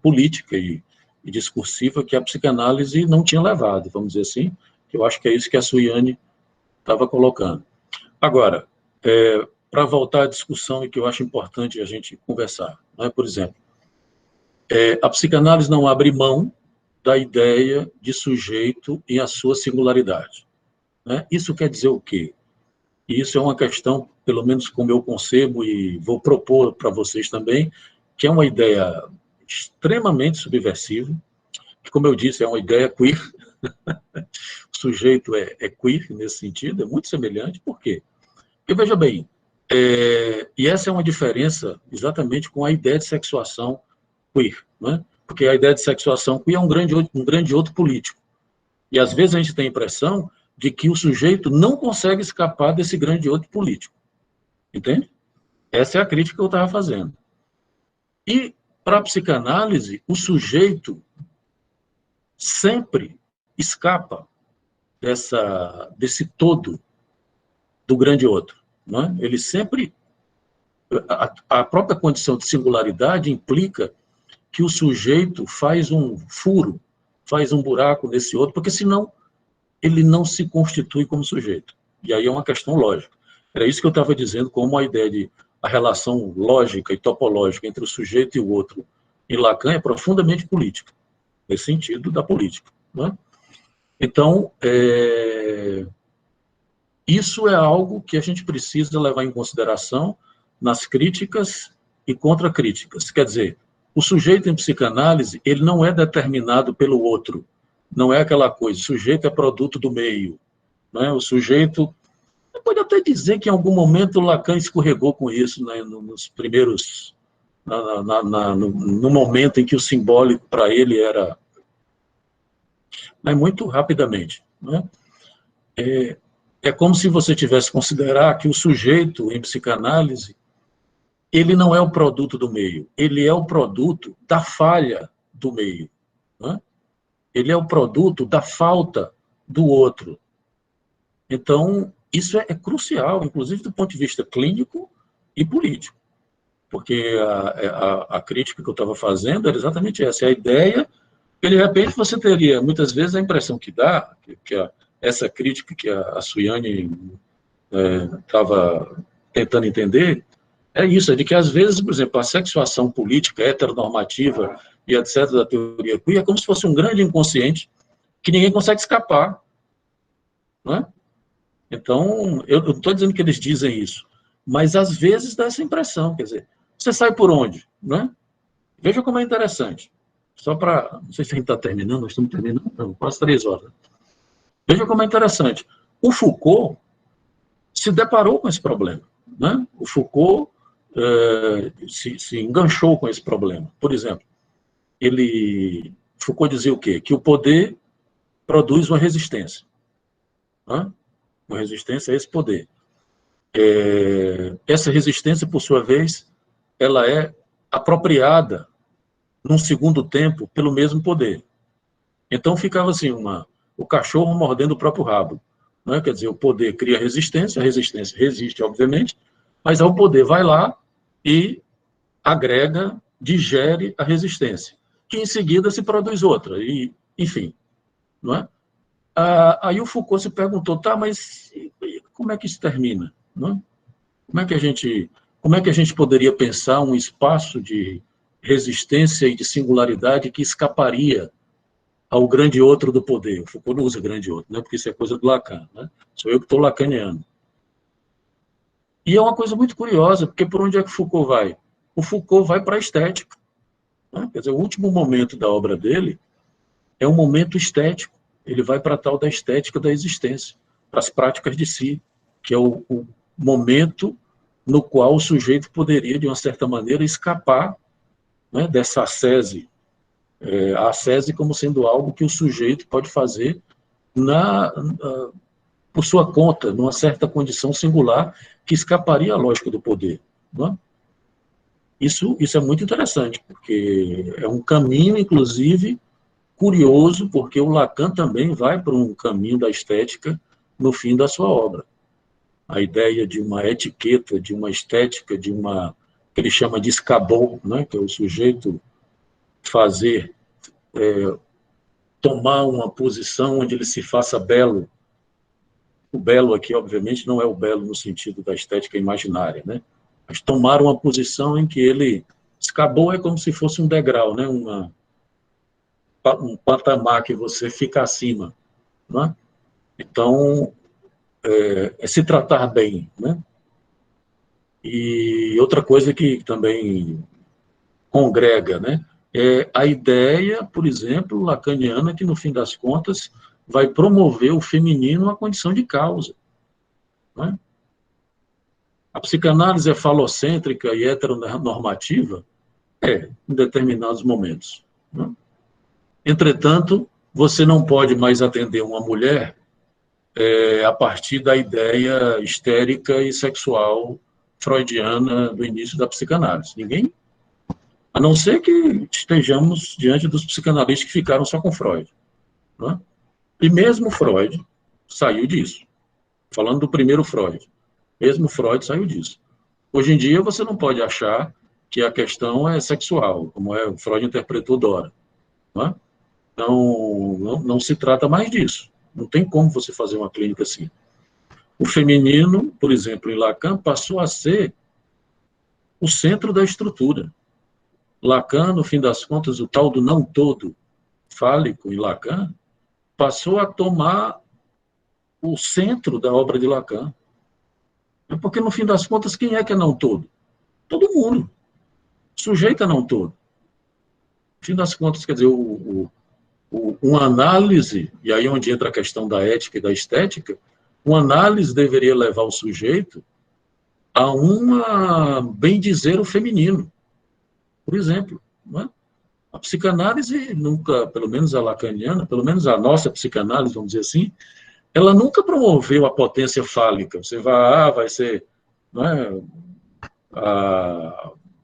política e discursiva que a psicanálise não tinha levado, vamos dizer assim, que eu acho que é isso que a Suiane estava colocando. Agora, para voltar à discussão e que eu acho importante a gente conversar, né? Por exemplo, a psicanálise não abre mão da ideia de sujeito e a sua singularidade, né? Isso quer dizer o quê? E isso é uma questão, pelo menos como eu concebo e vou propor para vocês também, que é uma ideia extremamente subversiva, que, como eu disse, é uma ideia queer. O sujeito é queer nesse sentido, é muito semelhante. Por quê? Porque, veja bem, e essa é uma diferença exatamente com a ideia de sexuação queer, né? Porque a ideia de sexuação queer é um grande outro político. E, às vezes, a gente tem a impressão de que o sujeito não consegue escapar desse grande outro político. Entende? Essa é a crítica que eu estava fazendo. E, para a psicanálise, o sujeito sempre escapa desse todo do grande outro. Não é? Ele sempre... A própria condição de singularidade implica que o sujeito faz um furo, faz um buraco nesse outro, porque senão ele não se constitui como sujeito. E aí é uma questão lógica. Era isso que eu estava dizendo, como a ideia de a relação lógica e topológica entre o sujeito e o outro em Lacan é profundamente política, nesse sentido da política. Não é? Então, isso é algo que a gente precisa levar em consideração nas críticas e contracríticas. Quer dizer, o sujeito em psicanálise, ele não é determinado pelo outro. Não é aquela coisa, o sujeito é produto do meio. Não é? O sujeito... Pode até dizer que em algum momento Lacan escorregou com isso, né, nos primeiros... no momento em que o simbólico para ele era... Mas muito rapidamente. Não é? É como se você tivesse que considerar que o sujeito em psicanálise ele não é o produto do meio, ele é o produto da falha do meio. Né? Ele é o produto da falta do outro. Então, isso é crucial, inclusive do ponto de vista clínico e político. Porque a crítica que eu estava fazendo era exatamente essa, a ideia que, de repente, você teria, muitas vezes, a impressão que dá, que essa crítica que a Suiane estava tentando entender, é isso, é de que às vezes, por exemplo, a sexuação política, heteronormativa e etc. da teoria queer é como se fosse um grande inconsciente que ninguém consegue escapar, não é? Então, eu não estou dizendo que eles dizem isso, mas às vezes dá essa impressão, quer dizer, você sai por onde, não é? Veja como é interessante. Só para, não sei se a gente está terminando, nós estamos terminando, não, quase 3 horas. Veja como é interessante. O Foucault se deparou com esse problema, né? O Foucault se enganchou com esse problema. Por exemplo, Foucault dizia o quê? Que o poder produz uma resistência. Né? Uma resistência a esse poder. Essa resistência, por sua vez, ela é apropriada num segundo tempo pelo mesmo poder. Então ficava assim, o cachorro mordendo o próprio rabo. Né? Quer dizer, o poder cria resistência, a resistência resiste, obviamente, mas o poder vai lá e agrega, digere a resistência, que em seguida se produz outra, e, enfim. Não é? Aí o Foucault se perguntou, tá, mas como é que isso termina? Não é? Como é que a gente poderia pensar um espaço de resistência e de singularidade que escaparia ao grande outro do poder? O Foucault não usa grande outro, né? Porque isso é coisa do Lacan. Né? Sou eu que estou lacaniano. E é uma coisa muito curiosa, porque por onde é que Foucault vai? O Foucault vai para a estética. Né? Quer dizer, o último momento da obra dele é um momento estético. Ele vai para a tal da estética da existência, para as práticas de si, que é o momento no qual o sujeito poderia, de uma certa maneira, escapar, né, dessa ascese, a ascese como sendo algo que o sujeito pode fazer por sua conta, numa certa condição singular, que escaparia à lógica do poder. Não é? Isso é muito interessante, porque é um caminho, inclusive, curioso, porque o Lacan também vai para um caminho da estética no fim da sua obra. A ideia de uma etiqueta, de uma estética, que ele chama de escabou, né, que é o sujeito tomar uma posição onde ele se faça belo. O belo aqui, obviamente, não é o belo no sentido da estética imaginária, né? Mas tomar uma posição em que ele... Escabou é como se fosse um degrau, né? Um patamar que você fica acima. Né? Então, é se tratar bem. Né? E outra coisa que também congrega, né? É a ideia, por exemplo, lacaniana, que no fim das contas vai promover o feminino à condição de causa. Né? A psicanálise é falocêntrica e heteronormativa? Em determinados momentos. Né? Entretanto, você não pode mais atender uma mulher a partir da ideia histérica e sexual freudiana do início da psicanálise. Ninguém, a não ser que estejamos diante dos psicanalistas que ficaram só com Freud. Né? E mesmo Freud saiu disso. Falando do primeiro Freud. Mesmo Freud saiu disso. Hoje em dia, você não pode achar que a questão é sexual, como o Freud interpretou Dora. Né? Não se trata mais disso. Não tem como você fazer uma clínica assim. O feminino, por exemplo, em Lacan, passou a ser o centro da estrutura. Lacan, no fim das contas, o tal do não todo fálico em Lacan, passou a tomar o centro da obra de Lacan. Porque, no fim das contas, quem é que é não todo? Todo mundo. Sujeito a não todo. No fim das contas, quer dizer, uma análise, e aí onde entra a questão da ética e da estética, uma análise deveria levar o sujeito a bem dizer, o feminino. Por exemplo, não é? A psicanálise nunca, pelo menos a lacaniana, pelo menos a nossa psicanálise, vamos dizer assim, ela nunca promoveu a potência fálica. Você vai ser, não é,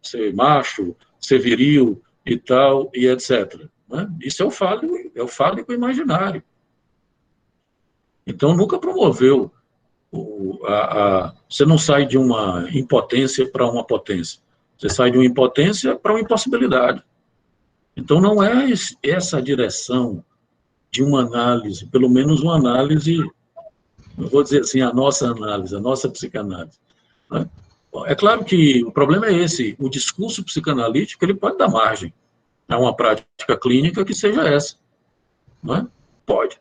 ser macho, ser viril e tal, e etc. Né? Isso é o fálico imaginário. Então, nunca promoveu. Você não sai de uma impotência para uma potência. Você sai de uma impotência para uma impossibilidade. Então, não é essa a direção de uma análise, pelo menos uma análise, não vou dizer assim, a nossa análise, a nossa psicanálise. Né? É claro que o problema é esse, o discurso psicanalítico ele pode dar margem a uma prática clínica que seja essa. Não é? Pode.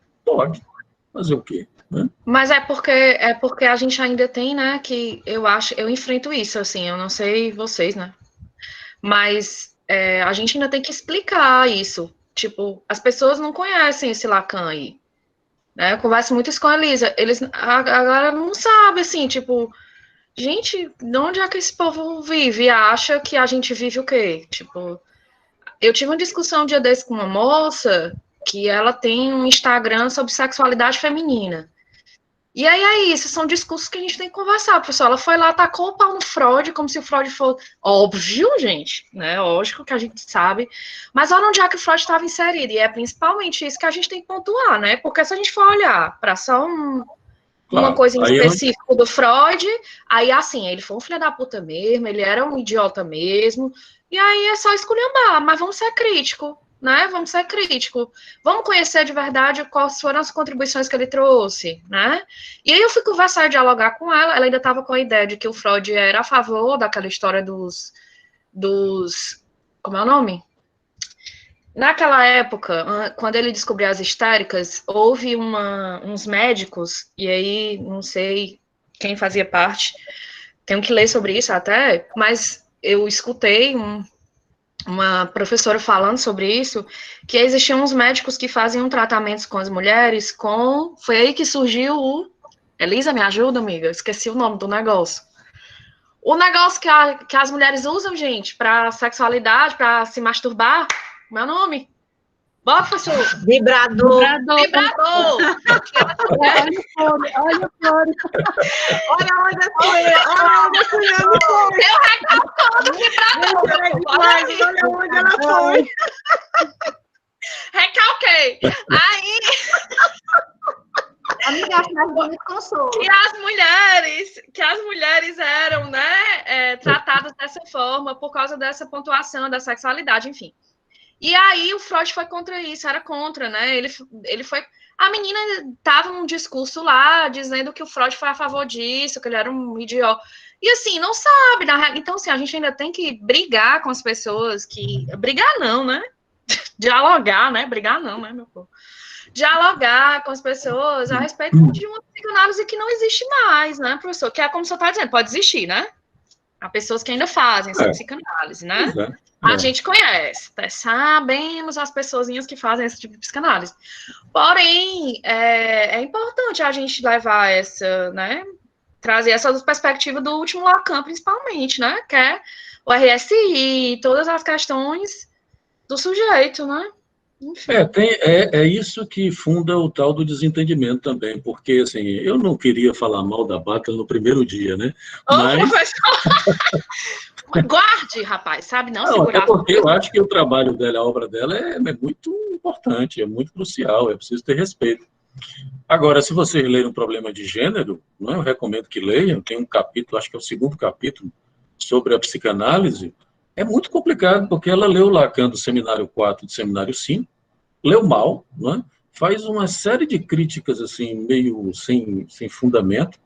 Fazer o quê? Né? Mas é porque a gente ainda tem, né, que eu enfrento isso, assim, eu não sei vocês, né, mas a gente ainda tem que explicar isso, tipo, as pessoas não conhecem esse Lacan aí, né, eu converso muito isso com a Elisa, a galera não sabe, assim, tipo, gente, de onde é que esse povo vive e acha que a gente vive o quê? Tipo, eu tive uma discussão um dia desse com uma moça que ela tem um Instagram sobre sexualidade feminina. E aí é isso, são discursos que a gente tem que conversar, pessoal. Ela foi lá, tacou o pau no Freud, como se o Freud fosse... Óbvio, gente, né? Lógico que a gente sabe. Mas olha onde é que o Freud estava inserido. E é principalmente isso que a gente tem que pontuar, né? Porque se a gente for olhar para só uma coisa em específico do Freud, aí assim, ele foi um filho da puta mesmo, ele era um idiota mesmo, e aí é só esculhambar, mas vamos ser críticos, né? Vamos ser críticos. Vamos conhecer de verdade quais foram as contribuições que ele trouxe, né? E aí eu fui conversar e dialogar com ela ainda estava com a ideia de que o Freud era a favor daquela história dos como é o nome? Naquela época, quando ele descobriu as histéricas, houve uns médicos, e aí não sei quem fazia parte, tenho que ler sobre isso até, mas eu escutei uma professora falando sobre isso, que existiam uns médicos que faziam tratamentos com as mulheres foi aí que surgiu Elisa, me ajuda, amiga? Esqueci o nome do negócio. O negócio que as mulheres usam, gente, para sexualidade, para se masturbar, meu nome? Bora, professor. Vibrador. Olha o fone. Olha onde a Fernanda foi. Eu recalcando o vibrador. Olha onde ela foi. Recalquei. Aí... Amiga, acho mais bonito consolo. Que as mulheres eram, né, tratadas dessa forma por causa dessa pontuação da sexualidade, enfim. E aí o Freud foi contra isso, era contra, né? Ele foi... A menina estava num discurso lá, dizendo que o Freud foi a favor disso, que ele era um idiota. E assim, não sabe, então assim, a gente ainda tem que brigar com as pessoas que... Brigar não, né? Dialogar, né? Brigar não, né, meu povo? Dialogar com as pessoas a respeito de uma psicanálise que não existe mais, né, professor? Que é como o senhor está dizendo, pode existir, né? Há pessoas que ainda fazem essa psicanálise, né? A gente conhece, sabemos as pessoazinhas que fazem esse tipo de psicanálise. Porém, é importante a gente levar essa, né? Trazer essa perspectiva do último Lacan, principalmente, né? Que é o RSI, todas as questões do sujeito, né? É isso que funda o tal do desentendimento também, porque, assim, eu não queria falar mal da Butler no primeiro dia, né? Mas... Guarde, rapaz, sabe? Não segurar. É porque eu acho que o trabalho dela, a obra dela é muito importante, é muito crucial, é preciso ter respeito. Agora, se vocês lerem um problema de gênero, eu recomendo que leiam, tem um capítulo, acho que é o 2º capítulo, sobre a psicanálise. É muito complicado, porque ela leu Lacan do Seminário 4 e do Seminário 5, leu mal, faz uma série de críticas assim, meio sem fundamento.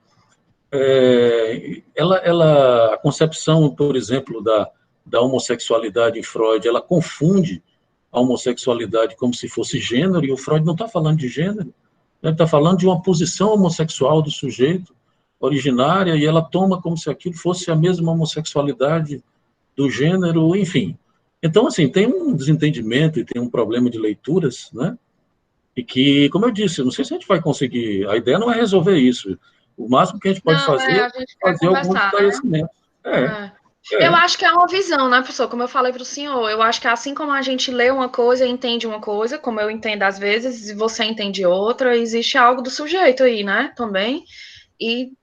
A concepção, por exemplo, da homossexualidade em Freud, ela confunde a homossexualidade como se fosse gênero, e o Freud não está falando de gênero, ele está falando de uma posição homossexual do sujeito originária, e ela toma como se aquilo fosse a mesma homossexualidade do gênero, enfim. Então, assim, tem um desentendimento e tem um problema de leituras, né? E que, como eu disse, não sei se a gente vai conseguir, a ideia não é resolver isso. O máximo que a gente pode fazer é fazer algum esclarecimento. Eu acho que é uma visão, né, professor? Como eu falei para o senhor, eu acho que assim como a gente lê uma coisa e entende uma coisa, como eu entendo às vezes, e você entende outra, existe algo do sujeito aí, né, também. E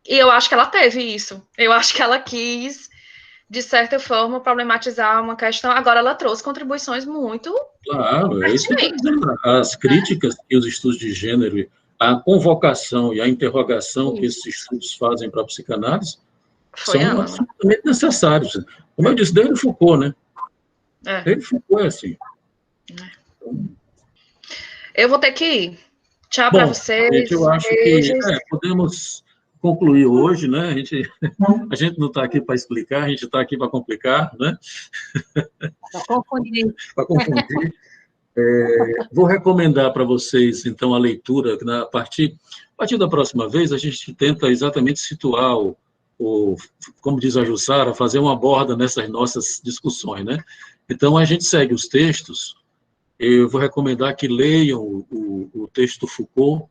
eu acho que ela teve isso. Eu acho que ela quis, de certa forma, problematizar uma questão. Agora, ela trouxe contribuições muito... Claro, é isso que eu estou dizendo. As críticas que os estudos de gênero, a convocação e a interrogação que esses estudos fazem para a psicanálise são absolutamente necessários. Como eu disse, desde Foucault, né? Desde Foucault é assim. Eu vou ter que ir. Tchau para vocês. Gente, eu acho que podemos concluir hoje, né? A gente não está aqui para explicar, a gente está aqui para complicar, né? Para confundir. Para confundir. Vou recomendar para vocês, então, a leitura. A partir da próxima vez, a gente tenta exatamente situar, como diz a Jussara, fazer uma borda nessas nossas discussões, né? Então, a gente segue os textos. Eu vou recomendar que leiam o texto do Foucault,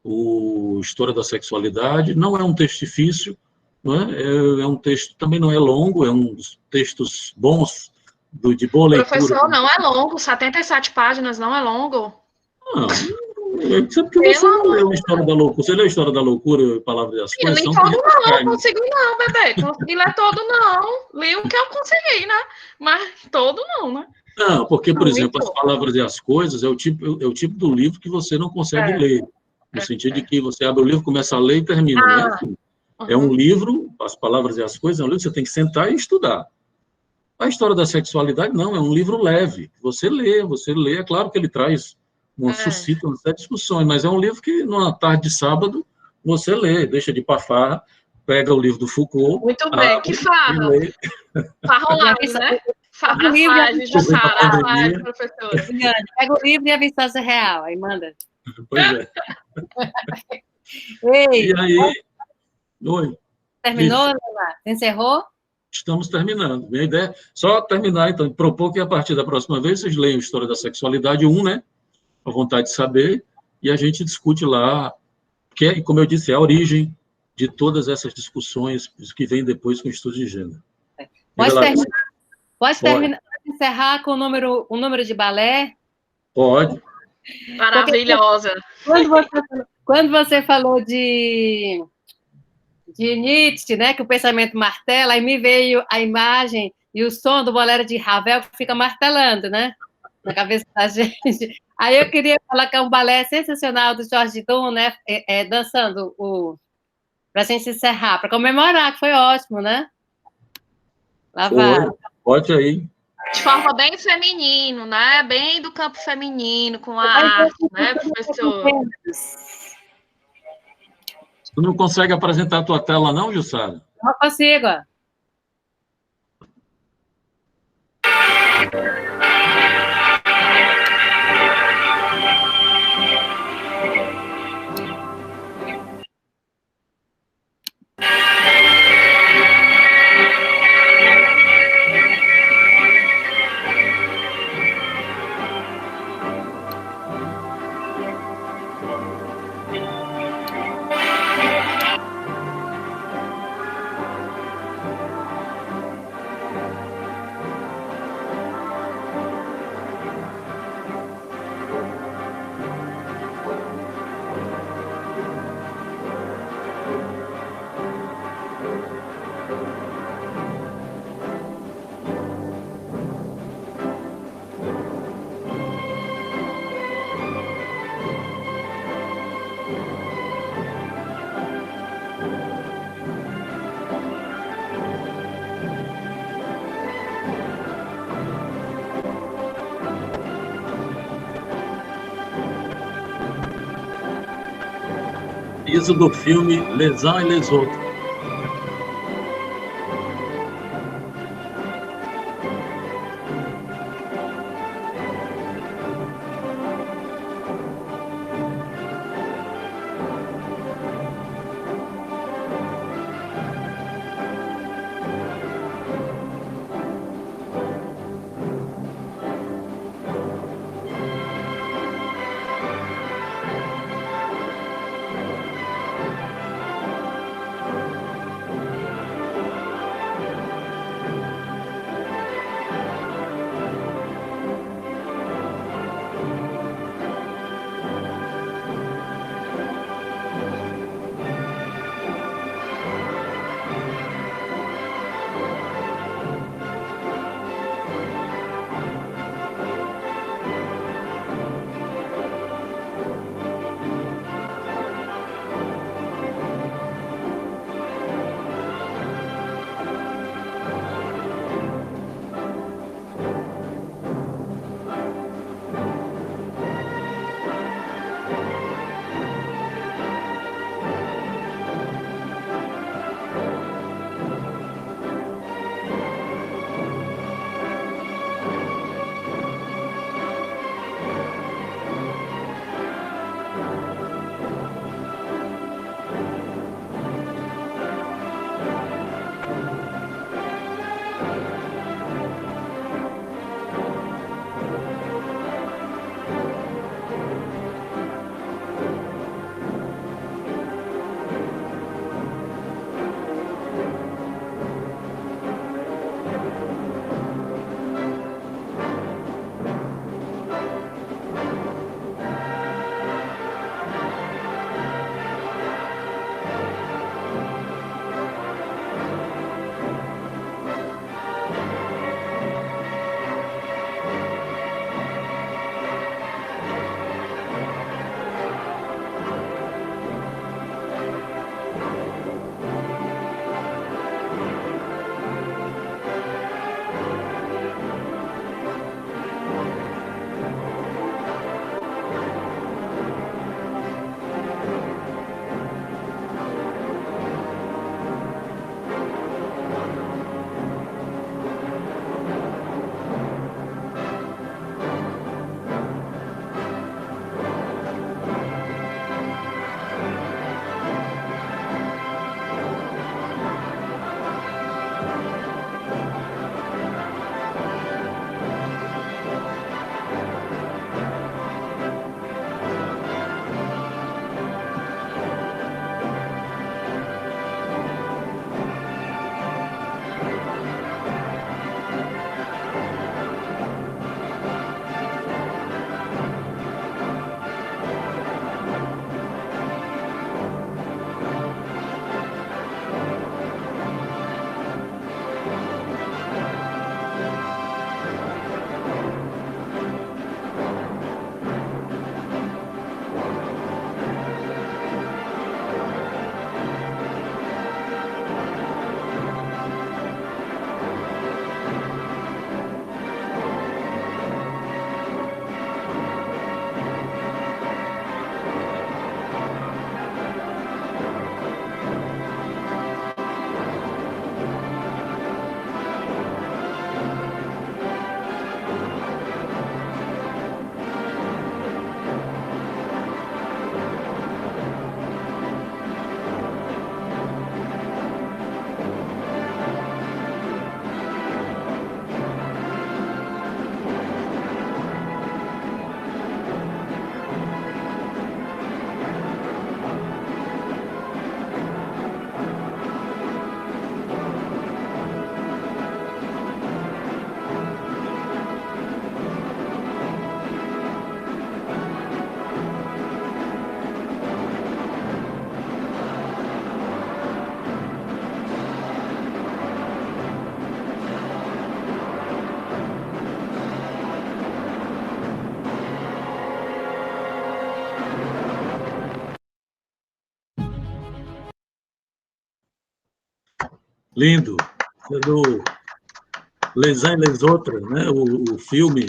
o História da Sexualidade. Não é um texto difícil, não é? É um texto, também não é longo, é um dos textos bons, de boa leitura. Professor, não é longo, 77 páginas, não é longo. Não, é porque você não leu a História da Loucura. Você leu a História da Loucura, Palavras e as Coisas? Nem todo não consegui não, bebê. Consegui ler todo não. Li o que eu consegui, né? Mas todo não, né? Não, porque, por exemplo, As Palavras e as Coisas é o tipo do livro que você não consegue ler. No sentido de que você abre o livro, começa a ler e termina, né? É um livro, As Palavras e as Coisas, é um livro que você tem que sentar e estudar. A História da Sexualidade, não, é um livro leve. Você lê, é claro que ele traz, suscita uma série de discussões, mas é um livro que, numa tarde de sábado, você lê, deixa de ir para farra, pega o livro do Foucault. Muito bem, que farra. Farra online, né? Farra livre, professora. Pega o livro e a Viçosa Real, aí manda. Pois é. Ei, e aí... Oi. Terminou, Leonardo? Encerrou? Estamos terminando. Minha ideia é só terminar, então, propor que a partir da próxima vez vocês leiam História da Sexualidade 1, né? A vontade de saber, e a gente discute lá, que, como eu disse, é a origem de todas essas discussões que vêm depois com o estudo de gênero. Pode encerrar com o número de balé? Pode. Maravilhosa. Quando você falou de Nietzsche, né, que o pensamento martela, aí me veio a imagem e o som do bolero de Ravel que fica martelando, né, na cabeça da gente. Aí eu queria colocar um balé sensacional do Jorge Dum, né, dançando para a gente encerrar, para comemorar, que foi ótimo, né? Lá vai. Pode aí. De forma bem feminino, né? Bem do campo feminino, com a arte, né, professor? Tu não consegue apresentar a tua tela, não, Jussara? Não consigo. Isso do filme Les Uns et les Autres. Lindo. Do Les uns et les autres, né? O filme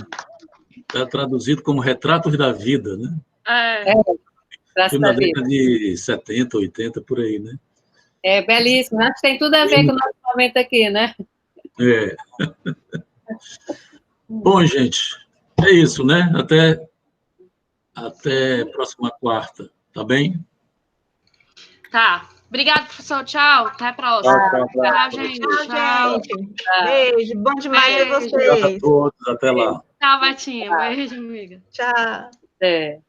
está traduzido como Retratos da Vida, né? Filme da década de 70, 80, por aí, né? É belíssimo. Acho que tem tudo a ver com o nosso momento aqui, né? É. Bom, gente, é isso, né? Até próxima quarta, tá bem? Tá. Obrigada, professor. Tchau. Até a próxima. Tchau, gente. Tchau, gente. Beijo. Bom demais ver vocês. Obrigado a todos. Até lá. Tchau, Betinha. Beijo, amiga. Tchau. É.